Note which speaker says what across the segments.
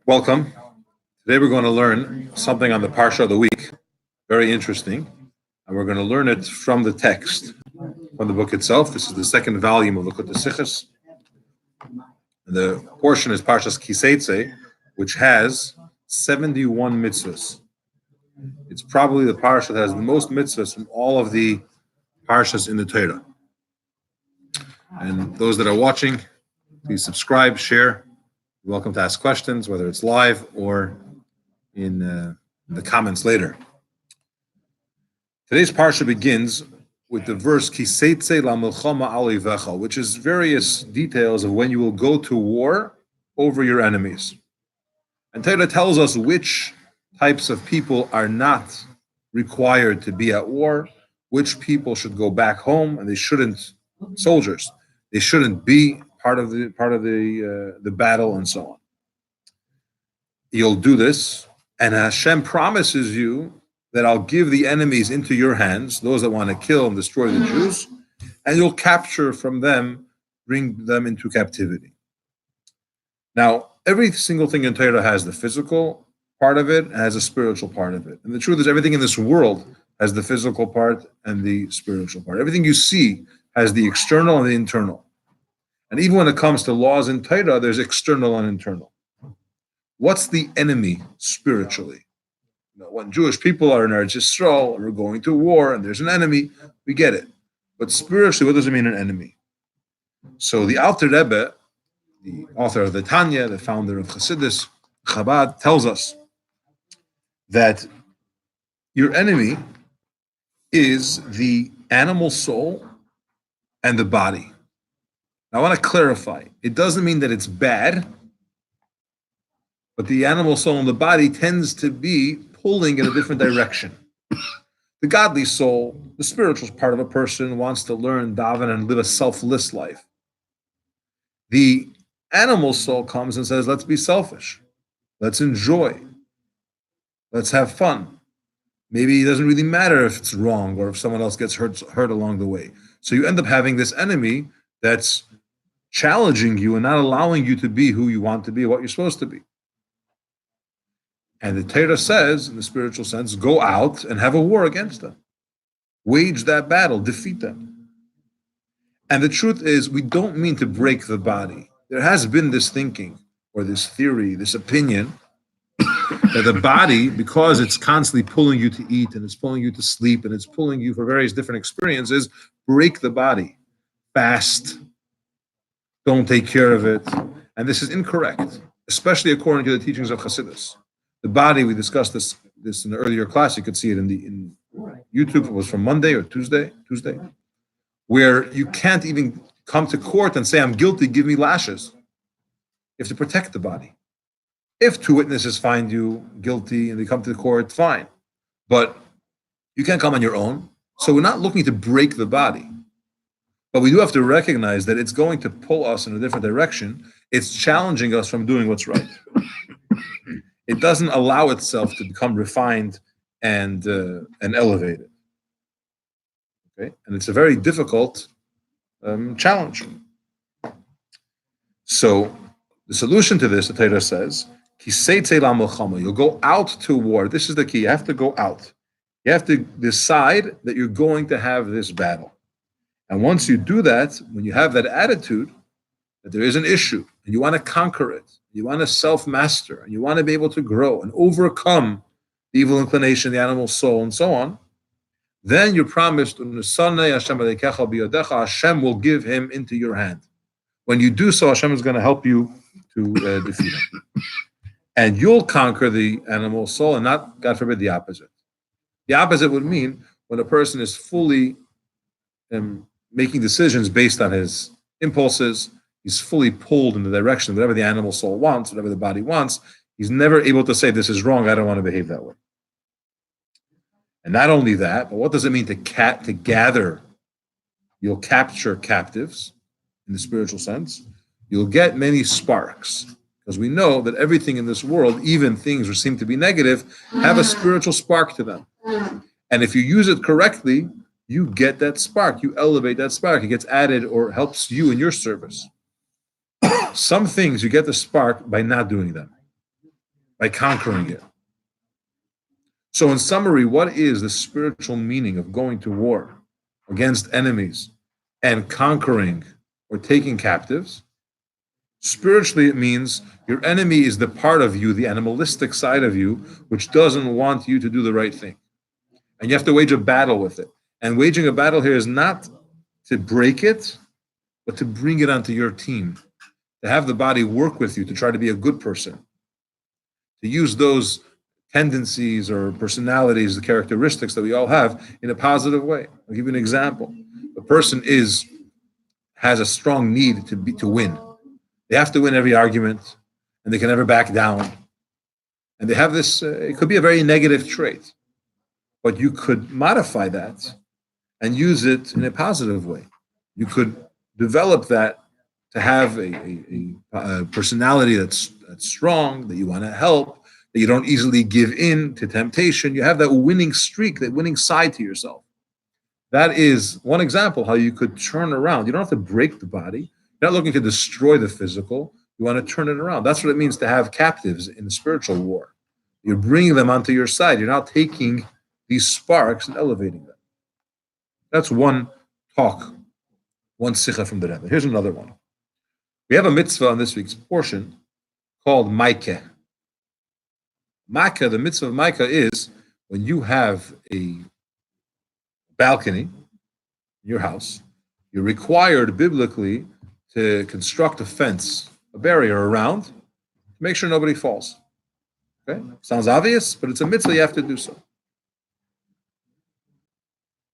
Speaker 1: Welcome. Today we're going to learn something on the Parsha of the week. Very interesting. And we're going to learn it from the text, from the book itself. This is the second volume of the Likutei Sichos. The portion is Parshas Kiseitze, which has 71 mitzvahs. It's probably the Parsha that has the most mitzvahs from all of the Parshas in the Torah. And those that are watching, please subscribe, share. You're welcome to ask questions, whether it's live or in the comments later. Today's Parsha begins with the verse Kiseitze la milchama alivecha, which is various details of when you will go to war over your enemies. And Torah tells us which types of people are not required to be at war, which people should go back home, and they shouldn't. Soldiers, they shouldn't be part of the battle, and so on. You'll do this, and Hashem promises you that I'll give the enemies into your hands, those that want to kill and destroy the Jews, and you'll capture from them, bring them into captivity. Now, every single thing in Torah has the physical part of it and has a spiritual part of it. And the truth is, everything in this world has the physical part and the spiritual part. Everything you see has the external and the internal. And even when it comes to laws in Torah, there's external and internal. What's the enemy spiritually? When Jewish people are in Eretz Yisrael and we're going to war and there's an enemy, we get it. But spiritually, what does it mean, an enemy? So the Alter Rebbe, the author of the Tanya, the founder of Chassidus, Chabad, tells us that your enemy is the animal soul and the body. Now, I want to clarify. It doesn't mean that it's bad, but the animal soul and the body tends to be pulling in a different direction. The godly soul, the spiritual part of a person, wants to learn, daven, and live a selfless life. The animal soul comes and says, let's be selfish. Let's enjoy. Let's have fun. Maybe it doesn't really matter if it's wrong or if someone else gets hurt along the way. So you end up having this enemy that's challenging you and not allowing you to be who you want to be, what you're supposed to be. And the Torah says, in the spiritual sense, go out and have a war against them. Wage that battle, defeat them. And the truth is, we don't mean to break the body. There has been this thinking, or this theory, this opinion, that the body, because it's constantly pulling you to eat, and it's pulling you to sleep, and it's pulling you for various different experiences, break the body. Fast. Don't take care of it. And this is incorrect, especially according to the teachings of Chassidus. The body, we discussed this in the earlier class. You could see it in YouTube. It was from Monday or Tuesday, where you can't even come to court and say, I'm guilty, give me lashes. You have to protect the body. If two witnesses find you guilty and they come to the court, fine. But you can't come on your own. So we're not looking to break the body. But we do have to recognize that it's going to pull us in a different direction. It's challenging us from doing what's right. It doesn't allow itself to become refined and elevated. Okay, and it's a very difficult challenge. So the solution to this, the Torah says, Kiseitze la milchama. You'll go out to war. This is the key. You have to go out. You have to decide that you're going to have this battle. And once you do that, when you have that attitude that there is an issue and you want to conquer it, you want to self-master, and you want to be able to grow and overcome the evil inclination, the animal soul, and so on, then you're promised, Hashem will give him into your hand. When you do so, Hashem is going to help you to defeat him. And you'll conquer the animal soul and not, God forbid, the opposite. The opposite would mean when a person is fully making decisions based on his impulses, he's fully pulled in the direction of whatever the animal soul wants, whatever the body wants. He's never able to say, this is wrong, I don't want to behave that way. And not only that, but what does it mean to gather? You'll capture captives in the spiritual sense. You'll get many sparks, because we know that everything in this world, even things which seem to be negative, have a spiritual spark to them. And if you use it correctly, you get that spark, you elevate that spark, it gets added or helps you in your service. Some things you get the spark by not doing them. by conquering it. So in summary, what is the spiritual meaning of going to war against enemies and conquering or taking captives? Spiritually, it means your enemy is the part of you, the animalistic side of you, which doesn't want you to do the right thing. And you have to wage a battle with it. And waging a battle here is not to break it, but to bring it onto your team, to have the body work with you, to try to be a good person, to use those tendencies or personalities, the characteristics that we all have in a positive way. I'll give you an example. A person has a strong need to win. They have to win every argument, and they can never back down. And they have this, it could be a very negative trait, but you could modify that and use it in a positive way. You could develop that to have a personality that's strong, that you want to help, that you don't easily give in to temptation. You have that winning streak, that winning side to yourself. That is one example how you could turn around. You don't have to break the body. You're not looking to destroy the physical. You want to turn it around. That's what it means to have captives in the spiritual war. You're bringing them onto your side. You're now taking these sparks and elevating them. That's one talk, one sikha from the Rebbe. Here's another one. We have a mitzvah on this week's portion called Maikeh. Maikeh, the mitzvah of Maikeh is when you have a balcony in your house, you're required biblically to construct a fence, a barrier around, to make sure nobody falls. Okay? Sounds obvious, but it's a mitzvah, you have to do so.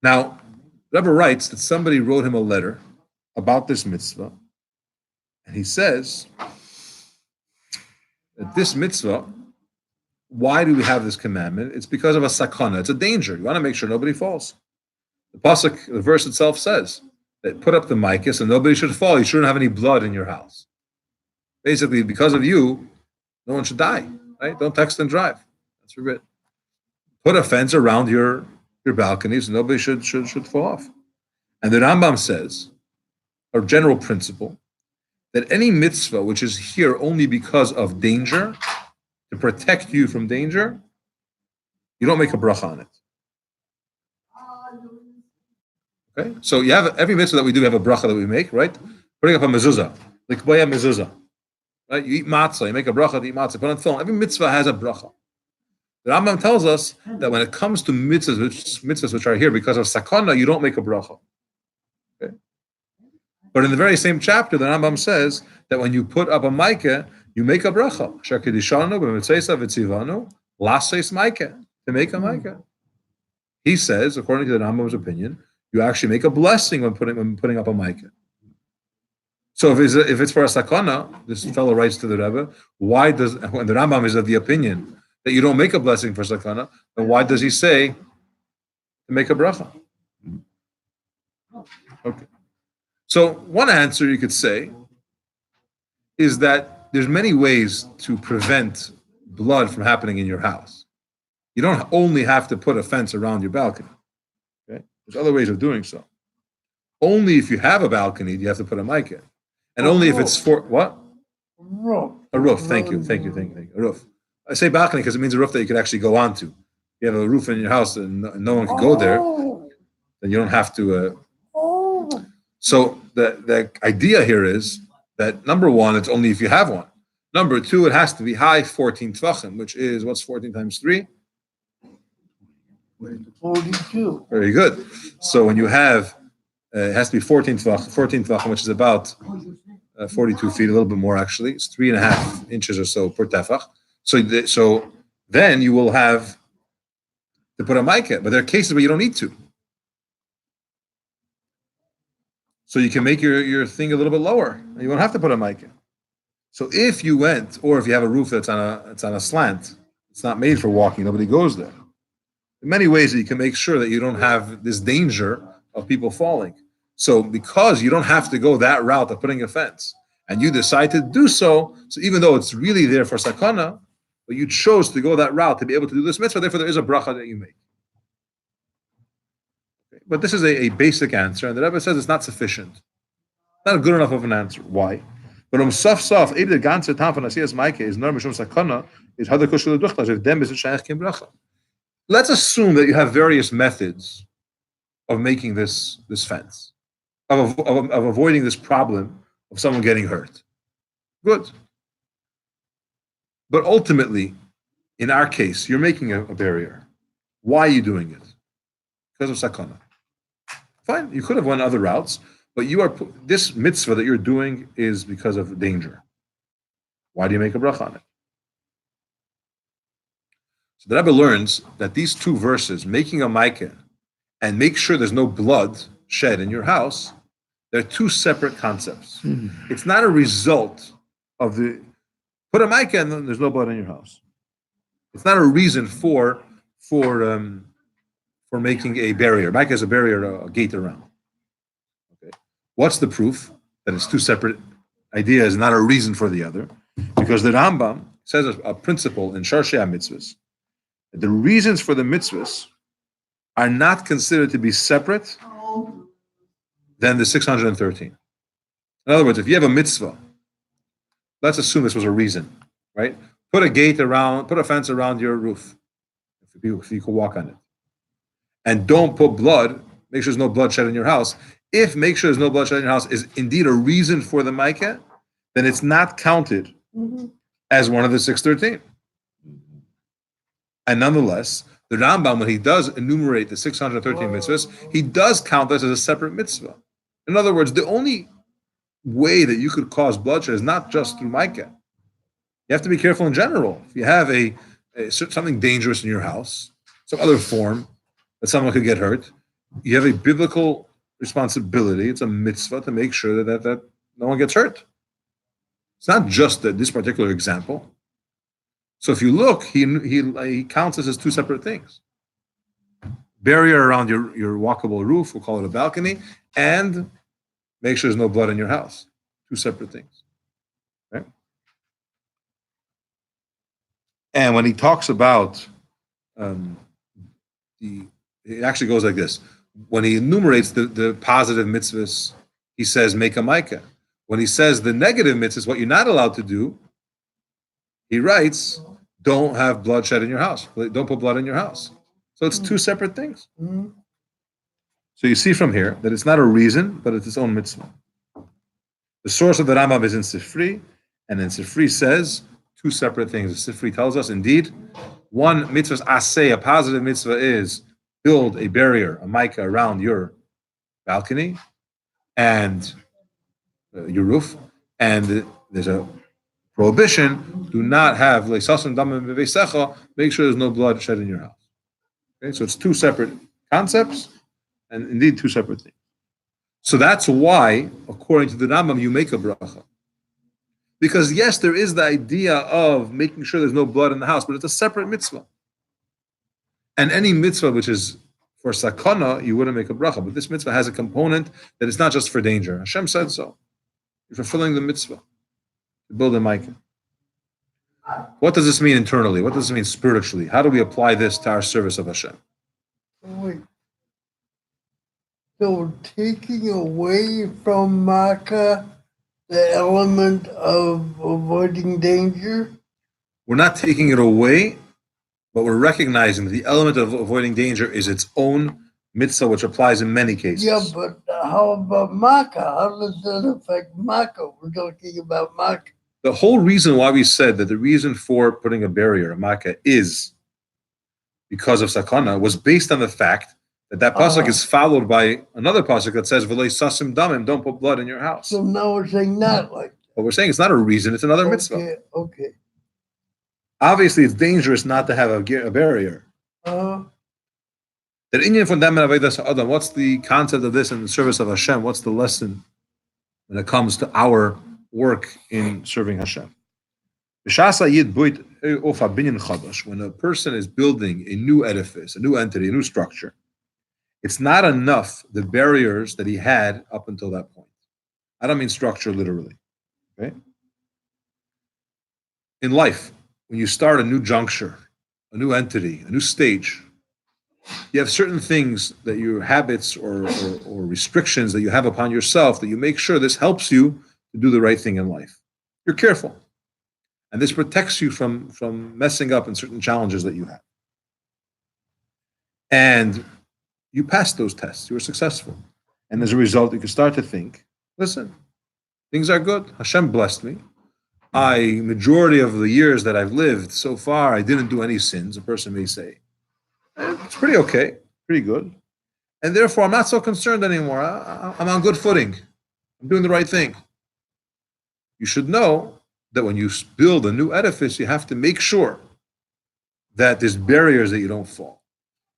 Speaker 1: Now, Rebbe writes that somebody wrote him a letter about this mitzvah, and he says that this mitzvah, why do we have this commandment? It's because of a sakana. It's a danger. You want to make sure nobody falls. The pasuk, the verse itself says that put up the mitzvah so nobody should fall. You shouldn't have any blood in your house. Basically, because of you, no one should die. Right? Don't text and drive. That's forbidden. Put a fence around your balcony so nobody should fall off. And the Rambam says, a general principle, that any mitzvah which is here only because of danger, to protect you from danger, you don't make a bracha on it. Okay? So you have every mitzvah that we do have a bracha that we make, right? Putting up a mezuzah, likbaya mezuzah. Right? You eat matzah, you make a bracha to eat matzah, put on film. Every mitzvah has a bracha. The Rambam tells us that when it comes to mitzvahs which are here because of sakana, you don't make a bracha. Okay? But in the very same chapter, the Rambam says that when you put up a maikeh, you make a bracha. Shakidishanu b'mitzvesa v'tzivanu laseis maikeh, to make a maikeh. He says, according to the Rambam's opinion, you actually make a blessing when putting up a maikeh. So if it's for a sakana, this fellow writes to the Rebbe, when the Rambam is of the opinion that you don't make a blessing for sakana, then why does he say to make a bracha? Okay. So one answer you could say is that there's many ways to prevent blood from happening in your house. You don't only have to put a fence around your balcony. Okay? There's other ways of doing so. Only if you have a balcony, you have to put a mic in. And only if it's for, what?
Speaker 2: Roof.
Speaker 1: A roof. Thank you. A roof. I say balcony because it means a roof that you could actually go onto. If you have a roof in your house and no one can go there, then you don't have to. So the idea here is that number one, it's only if you have one. Number two, it has to be high 14 tvachim, which is, what's 14 times 3?
Speaker 2: 42.
Speaker 1: Very good. So when you have, it has to be 14 tvachim, which is about 42 feet, a little bit more actually. It's 3.5 inches or so per tefach. So then you will have to put a mica, but there are cases where you don't need to. So you can make your thing a little bit lower. You won't have to put a mica. So if you went, or if you have a roof that's on a slant, it's not made for walking, nobody goes there. There are many ways that you can make sure that you don't have this danger of people falling. So because you don't have to go that route of putting a fence, and you decide to do so, so even though it's really there for sakana, but you chose to go that route to be able to do this mitzvah, therefore there is a bracha that you make. Okay. But this is a basic answer, and the Rebbe says it's not sufficient. Not good enough of an answer. Why? But saf saf, if the ganze Tam von Asiyas Maike is nur mishum sakana, is hada kushel duchtas, if dem is shayach kim bracha. Let's assume that you have various methods of making this fence, of avoiding this problem of someone getting hurt. Good. But ultimately, in our case, you're making a barrier. Why are you doing it? Because of sakana. Fine, you could have went other routes, but this mitzvah that you're doing is because of danger. Why do you make a bracha on it? So the Rebbe learns that these two verses, making a maikeh and make sure there's no blood shed in your house, they're two separate concepts. It's not a result of put a maikeh and then there's no blood in your house. It's not a reason for making a barrier. Maikeh is a barrier, a gate around. Okay. What's the proof that it's two separate ideas, not a reason for the other? Because the Rambam says a principle in Sharshei HaMitzvahs, that the reasons for the mitzvahs are not considered to be separate than the 613. In other words, if you have a mitzvah, let's assume this was a reason, right? Put a fence around your roof, if you can walk on it. And don't put blood, make sure there's no blood shed in your house. If make sure there's no blood shed in your house is indeed a reason for the maikeh, then it's not counted as one of the 613. And nonetheless, the Rambam, when he does enumerate the 613 mitzvahs, he does count this as a separate mitzvah. In other words, the only way that you could cause bloodshed is not just through maikeh. You have to be careful in general. If you have something dangerous in your house, some other form that someone could get hurt, you have a biblical responsibility. It's a mitzvah to make sure that no one gets hurt. It's not just this particular example. So if you look, he counts this as two separate things. Barrier around your walkable roof, we'll call it a balcony, and make sure there's no blood in your house. Two separate things. Okay? And when he talks about it actually goes like this. When he enumerates the positive mitzvahs, he says, make a maikeh. When he says the negative mitzvahs, what you're not allowed to do, he writes, don't have blood shed in your house. Don't put blood in your house. So it's two separate things. So you see from here that it's not a reason, but it's its own mitzvah. The source of the Rambam is in Sifri, and then Sifri says two separate things. The Sifri tells us, indeed, one mitzvah aseh, a positive mitzvah is build a barrier, a maikeh around your balcony and your roof, and there's a prohibition: do not have leisasim damim beveisecha. Make sure there's no blood shed in your house. Okay, so it's two separate concepts, and indeed two separate things. So that's why, according to the Rambam, you make a bracha. Because yes, there is the idea of making sure there's no blood in the house, but it's a separate mitzvah. And any mitzvah which is for sakana, you wouldn't make a bracha. But this mitzvah has a component that it's not just for danger. Hashem said so. You're fulfilling the mitzvah to build a maikeh. What does this mean internally? What does this mean spiritually? How do we apply this to our service of Hashem?
Speaker 2: Wait. So taking away from makkah the element of avoiding danger?
Speaker 1: We're not taking it away, but we're recognizing that the element of avoiding danger is its own mitzvah, which applies in many cases.
Speaker 2: Yeah, but how about makkah? How does that affect makkah? We're talking about makkah.
Speaker 1: The whole reason why we said that the reason for putting a barrier, a makkah, is because of sakana was based on the fact that pasuk is followed by another pasuk that says "V'lei sasim damim," don't put blood in your house.
Speaker 2: So now we're saying not like that.
Speaker 1: But we're saying it's not a reason; it's another mitzvah.
Speaker 2: Okay.
Speaker 1: Obviously, it's dangerous not to have a barrier. That inyan from them adam. What's the concept of this in the service of Hashem? What's the lesson when it comes to our work in serving Hashem? When a person is building a new edifice, a new entity, a new structure, it's not enough the barriers that he had up until that point. I don't mean structure literally. Okay? In life, when you start a new juncture, a new entity, a new stage, you have certain things that your habits or restrictions that you have upon yourself that you make sure this helps you to do the right thing in life. you're careful. And this protects you from messing up in certain challenges that you have. And you passed those tests. You were successful. And as a result, you can start to think, listen, things are good. Hashem blessed me. Majority of the years that I've lived so far, I didn't do any sins. A person may say, it's pretty okay, pretty good. And therefore, I'm not so concerned anymore. I'm on good footing. I'm doing the right thing. You should know that when you build a new edifice, you have to make sure that there's barriers that you don't fall.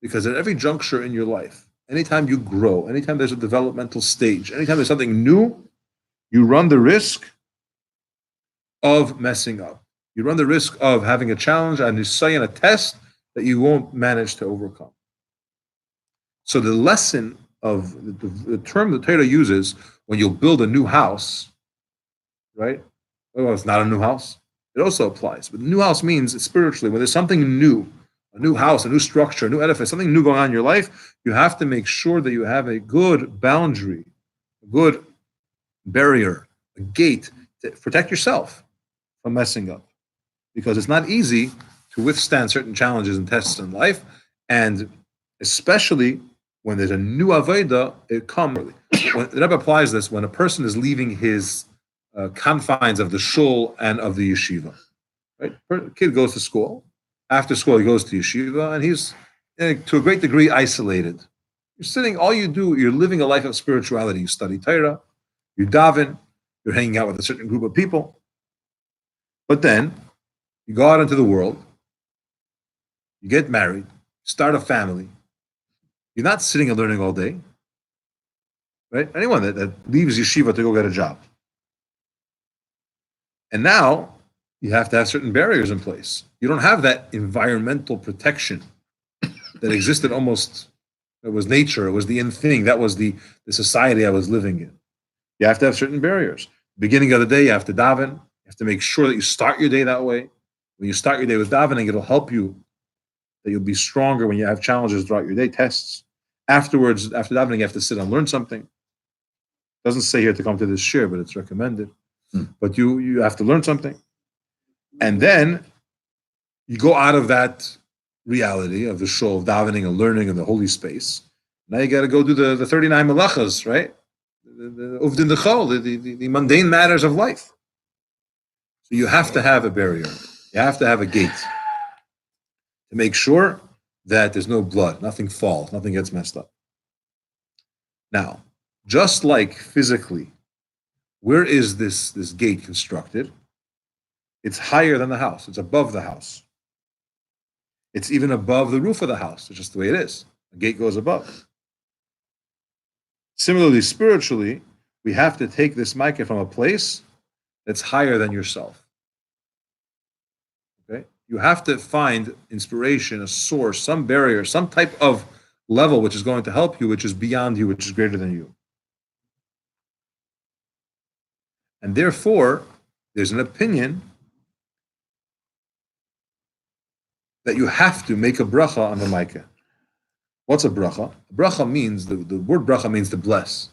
Speaker 1: Because at every juncture in your life, anytime you grow, anytime there's a developmental stage, anytime there's something new, you run the risk of messing up. You run the risk of having a challenge and a test that you won't manage to overcome. So the lesson of the term the Torah uses when you'll build a new house, right? Well, it's not a new house. It also applies. But the new house means spiritually, when there's something new, a new house, a new structure, a new edifice, something new going on in your life, you have to make sure that you have a good boundary, a good barrier, a gate to protect yourself from messing up. Because it's not easy to withstand certain challenges and tests in life, and especially when there's a new avodah, it comes early. The Rebbe applies this when a person is leaving his confines of the shul and of the yeshiva. Right? A kid goes to school. After school, he goes to yeshiva, and he's, to a great degree, isolated. You're sitting, all you do, you're living a life of spirituality. You study Torah, you daven, you're hanging out with a certain group of people. But then, you go out into the world, you get married, start a family. You're not sitting and learning all day, right? Anyone that leaves yeshiva to go get a job. And now, you have to have certain barriers in place. You don't have that environmental protection that existed almost, it was nature, it was the in thing, that was the society I was living in. You have to have certain barriers. Beginning of the day, you have to daven. You have to make sure that you start your day that way. When you start your day with davening, it'll help you, that you'll be stronger when you have challenges throughout your day, tests. Afterwards, after davening, you have to sit and learn something. It doesn't say here to come to this shir, but it's recommended. But you have to learn something. And then you go out of that reality of the shul, of davening and learning in the holy space. Now you got to go do the 39 malachas, right? The mundane matters of life. So you have to have a barrier. You have to have a gate to make sure that there's no blood, nothing falls, nothing gets messed up. Now, just like physically, where is this gate constructed? It's higher than the house. It's above the house. It's even above the roof of the house. It's just the way it is. The gate goes above. Similarly, spiritually, we have to take this mitzvah from a place that's higher than yourself. Okay? You have to find inspiration, a source, some barrier, some type of level which is going to help you, which is beyond you, which is greater than you. And therefore, there's an opinion that you have to make a bracha on the maikeh. What's a bracha? A bracha means, the word bracha means to bless.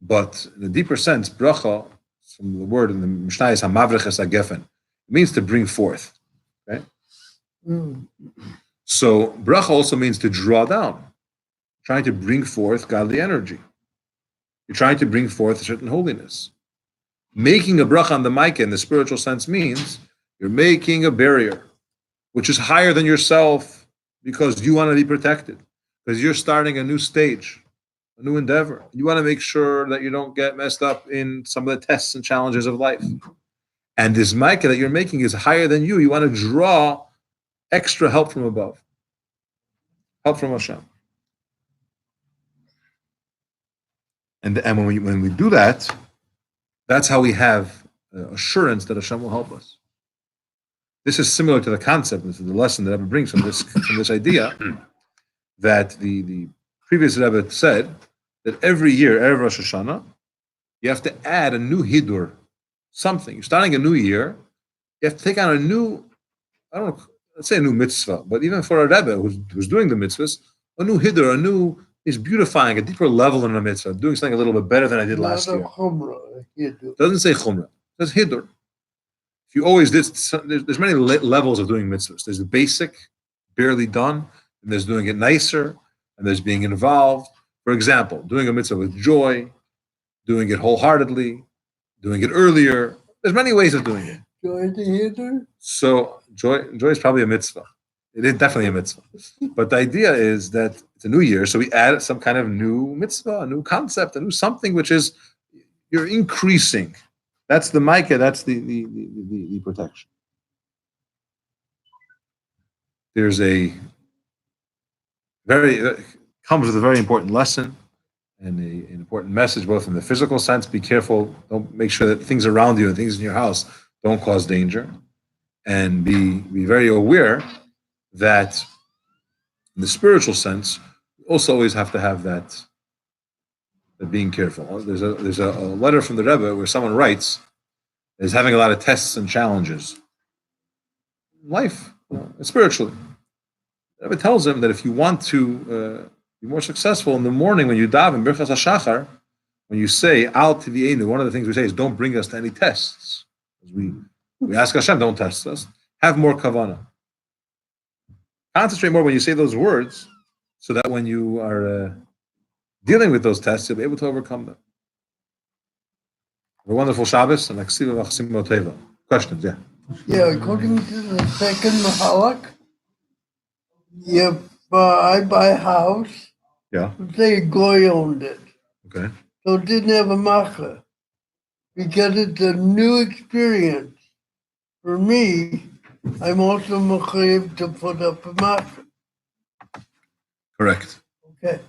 Speaker 1: But in a deeper sense, bracha, from the word in the Mishnah is hamavreches hagefen. It means to bring forth. Okay? So bracha also means to draw down, trying to bring forth godly energy. You're trying to bring forth a certain holiness. Making a bracha on the maikeh in the spiritual sense means you're making a barrier, which is higher than yourself because you want to be protected, because you're starting a new stage, a new endeavor. You want to make sure that you don't get messed up in some of the tests and challenges of life. And this maikeh that you're making is higher than you. You want to draw extra help from above, help from Hashem. And when we do that, that's how we have assurance that Hashem will help us. This is similar to the concept, this is the lesson that Rebbe brings from this idea, that the previous Rebbe said that every year, Erev Rosh Hashanah, you have to add a new hidur, something. You're starting a new year, you have to take on a new, I don't know, let's say a new mitzvah, but even for a Rebbe who's doing the mitzvahs, a new hidur, is beautifying, a deeper level in the mitzvah, doing something a little bit better than I did last year.
Speaker 2: Chumrah.
Speaker 1: It doesn't say chumrah. It says hidur. If you always did, there's many levels of doing mitzvahs. There's the basic, barely done, and there's doing it nicer, and there's being involved. For example, doing a mitzvah with joy, doing it wholeheartedly, doing it earlier. There's many ways of doing it.
Speaker 2: Joy to hear.
Speaker 1: So joy is probably a mitzvah. It is definitely a mitzvah. But the idea is that it's a new year, so we add some kind of new mitzvah, a new concept, a new something, which is you're increasing. That's the Micah, that's the protection. There's comes with a very important lesson and an important message, both in the physical sense. Be careful. Don't make sure that things around you and things in your house don't cause danger. And be very aware that in the spiritual sense, you also always have to have that being careful. There's a letter from the Rebbe where someone writes, is having a lot of tests and challenges. Life, spiritually. The Rebbe tells him that if you want to be more successful in the morning when you daven Birchas HaShachar, when you say Al Tivienu, one of the things we say is don't bring us to any tests. We ask Hashem, don't test us. Have more kavanah. Concentrate more when you say those words, so that when you are dealing with those tests, you'll be able to overcome them. A wonderful Shabbos and Aksiva V'Achsim Moteva. Questions, yeah.
Speaker 2: Yeah, according to the second Mahalak, if I buy a house,
Speaker 1: Yeah.
Speaker 2: say a goy owned it,
Speaker 1: Okay.
Speaker 2: so it didn't have a macha, because it's a new experience. For me, I'm also mechayiv to put up a macha.
Speaker 1: Correct.
Speaker 2: Okay.